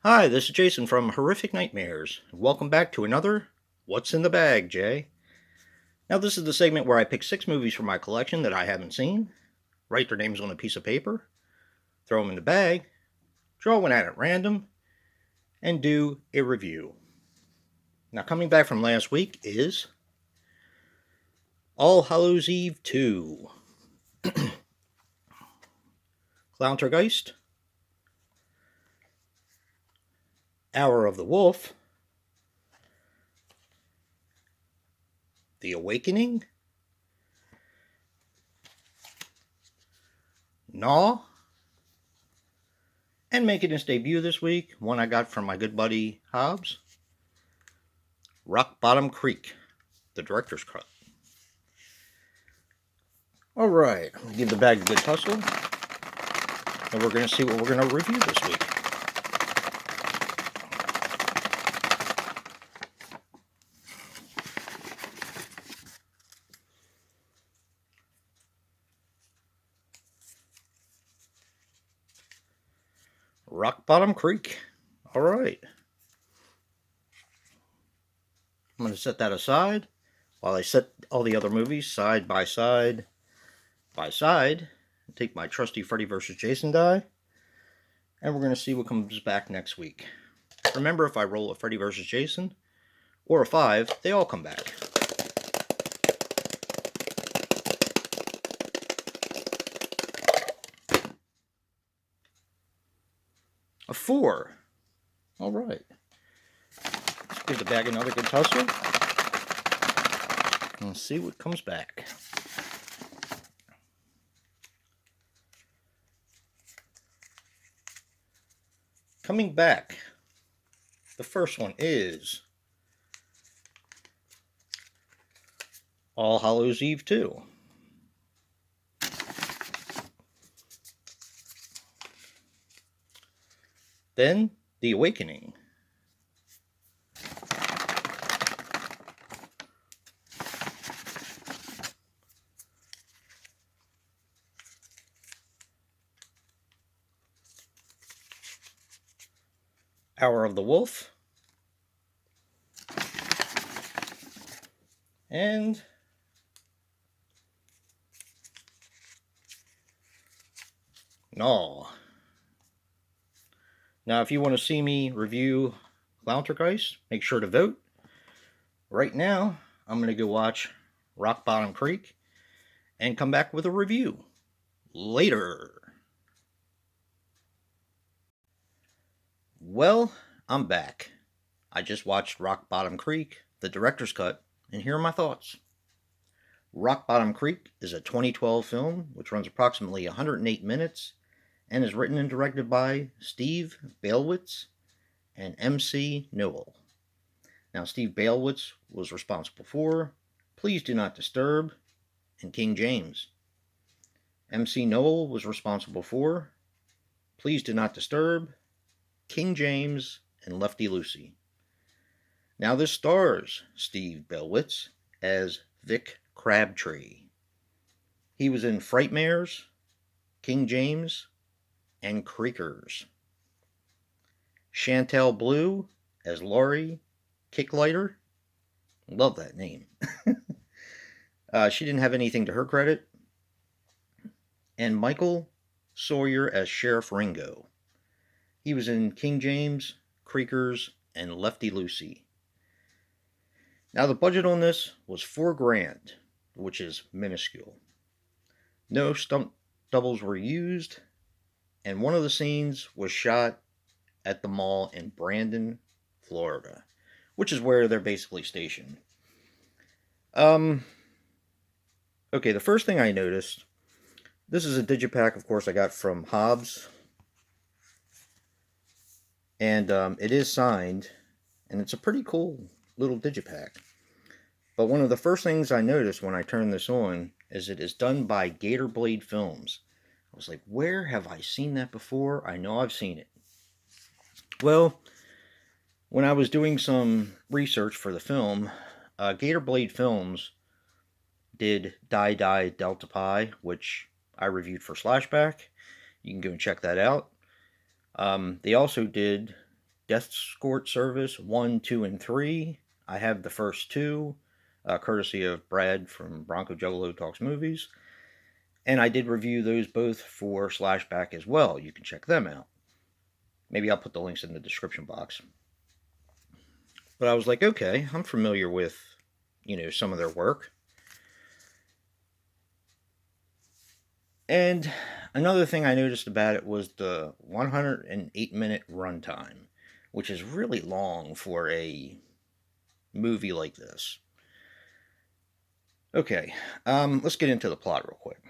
Hi, this is Jason from Horrific Nightmares. Welcome back to another What's in the Bag, Jay. Now, this is the segment where I pick 6 movies from my collection that I haven't seen, write their names on a piece of paper, throw them in the bag, draw one out at random, and do a review. Now, coming back from last week is All Hallows Eve 2, Clowntergeist, Hour of the Wolf, The Awakening, Gnaw, and making its debut this week, one I got from my good buddy Hobbs, Rock Bottom Creek, the director's cut. Alright, I'm going to give the bag a good tussle, and we're going to see what we're going to review this week. Rock Bottom Creek. Alright. I'm going to set that aside while I set all the other movies side by side by side. Take my trusty Freddy vs. Jason die, and we're going to see what comes back next week. Remember, if I roll a Freddy vs. Jason or a 5, they all come back. A 4. Alright. Let's give the bag another good tussle. And see what comes back. Coming back, the first one is All Hallows Eve 2. Then, The Awakening. Hour of the Wolf. And Gnaw. Now, if you want to see me review Clowntergeist, make sure to vote. Right now, I'm going to go watch Rock Bottom Creek and come back with a review. Later. Well, I'm back. I just watched Rock Bottom Creek, the director's cut, and here are my thoughts. Rock Bottom Creek is a 2012 film which runs approximately 108 minutes and is written and directed by Steve Bailwitz and MC Nowell. Now, Steve Bailwitz was responsible for Please Do Not Disturb and King James. MC Nowell was responsible for Please Do Not Disturb, King James, and Lefty Lucy. Now, this stars Steve Bailwitz as Vic Crabtree. He was in Frightmares, King James, and Creakers. Chantel Blue as Laurie Kicklighter. Love that name. She didn't have anything to her credit. And Michael Sawyer as Sheriff Ringo. He was in King James, Creakers, and Lefty Lucy. Now, the budget on this was $4,000, which is minuscule. No stunt doubles were used, and one of the scenes was shot at the mall in Brandon, Florida, which is where they're basically stationed. Okay, the first thing I noticed, this is a digipack, of course, I got from Hobbs, and it is signed, and it's a pretty cool little digipack. But one of the first things I noticed when I turned this on is it is done by Gator Blade Films. I was like, where have I seen that before? I know I've seen it. Well, when I was doing some research for the film, Gator Blade Films did Die Die Delta Pi, which I reviewed for Slashback. You can go and check that out. They also did Death Escort Service 1, 2, and 3. I have the first two, courtesy of Brad from Bronco Juggalo Talks Movies. And I did review those both for Slashback as well. You can check them out. Maybe I'll put the links in the description box. But I was like, okay, I'm familiar with, some of their work. And another thing I noticed about it was the 108-minute runtime, which is really long for a movie like this. Okay, let's get into the plot real quick.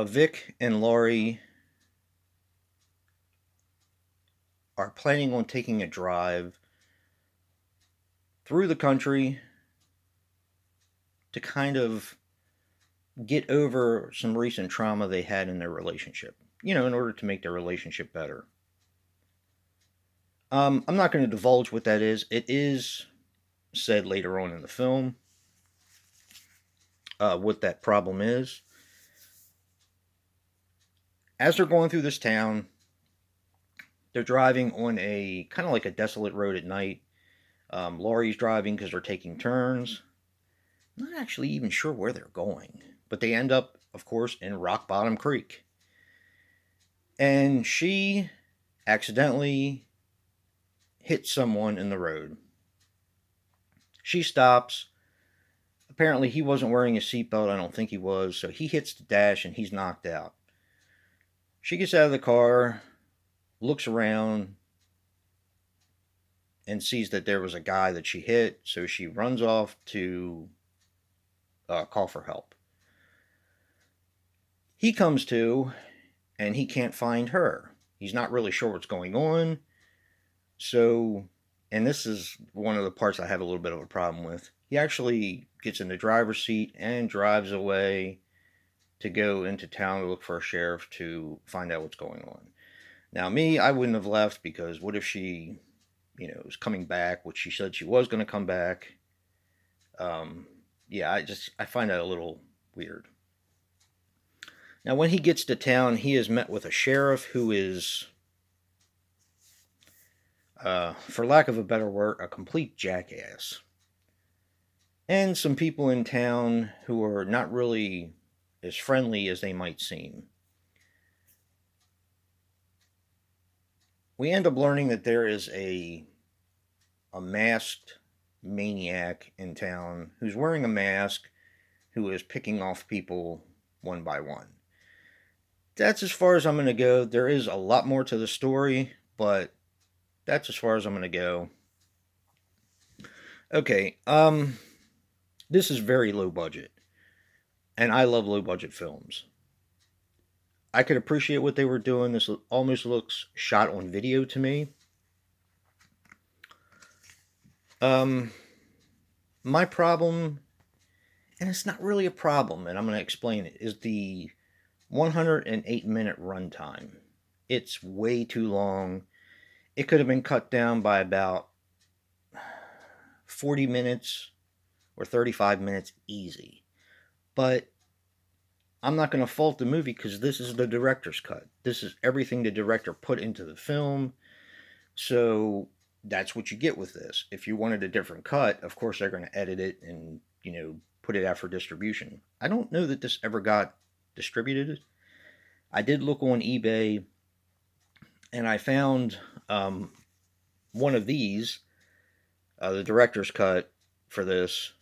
Vic and Laurie are planning on taking a drive through the country to kind of get over some recent trauma they had in their relationship, in order to make their relationship better. I'm not going to divulge what that is. It is said later on in the film what that problem is. As they're going through this town, they're driving on a kind of like a desolate road at night. Laurie's driving because they're taking turns. I'm not actually even sure where they're going, but they end up, of course, in Rock Bottom Creek. And she accidentally hits someone in the road. She stops. Apparently, he wasn't wearing a seatbelt. I don't think he was. So he hits the dash and he's knocked out. She gets out of the car, looks around, and sees that there was a guy that she hit. So she runs off to call for help. He comes to, and he can't find her. He's not really sure what's going on. So, and this is one of the parts I have a little bit of a problem with. He actually gets in the driver's seat and drives away to go into town to look for a sheriff to find out what's going on. Now, me, I wouldn't have left because what if she, was coming back, which she said she was going to come back. Yeah, I find that a little weird. Now, when he gets to town, he is met with a sheriff who is, for lack of a better word, a complete jackass. And some people in town who are not really as friendly as they might seem. We end up learning that there is a masked maniac in town who's wearing a mask who is picking off people one by one. That's as far as I'm going to go. There is a lot more to the story, but that's as far as I'm going to go. Okay, this is very low budget, and I love low budget films. I could appreciate what they were doing. This almost looks shot on video to me. My problem, and it's not really a problem, and I'm going to explain it, is the 108-minute runtime. It's way too long. It could have been cut down by about 40 minutes or 35 minutes easy. But I'm not going to fault the movie because this is the director's cut. This is everything the director put into the film. So that's what you get with this. If you wanted a different cut, of course they're going to edit it and, put it out for distribution. I don't know that this ever got distributed. I did look on eBay and I found one of these, the director's cut for this,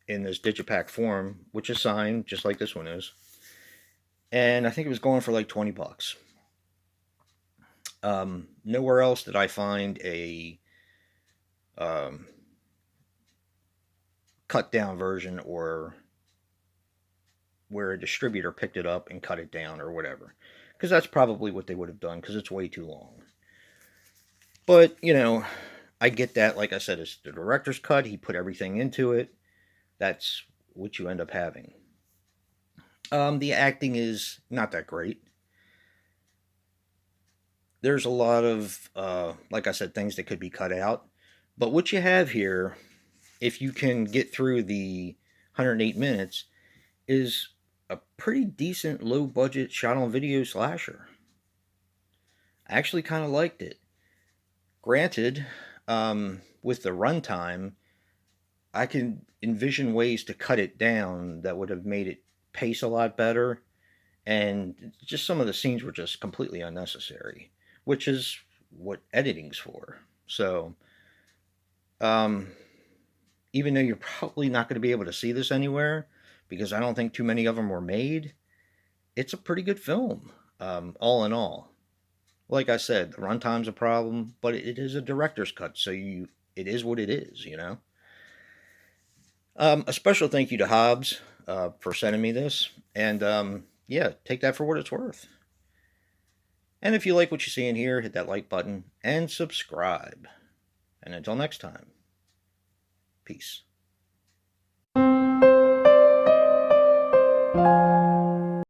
in this digipack form, which is signed just like this one is, and I think it was going for like $20. Nowhere else did I find a cut down version, or where a distributor picked it up and cut it down or whatever, because that's probably what they would have done, because it's way too long. But I get that. Like I said, it's the director's cut. He put everything into it. That's what you end up having. The acting is not that great. There's a lot of, like I said, things that could be cut out. But what you have here, if you can get through the 108 minutes, is a pretty decent low-budget shot-on-video slasher. I actually kind of liked it. Granted, with the runtime, I can envision ways to cut it down that would have made it pace a lot better. And just some of the scenes were just completely unnecessary, which is what editing's for. So, um, even though you're probably not going to be able to see this anywhere, because I don't think too many of them were made, it's a pretty good film, all in all. Like I said, the runtime's a problem, but it is a director's cut, so it is what it is, you know. A special thank you to Hobbs for sending me this, and yeah, take that for what it's worth. And if you like what you see in here, hit that like button and subscribe. And until next time, peace.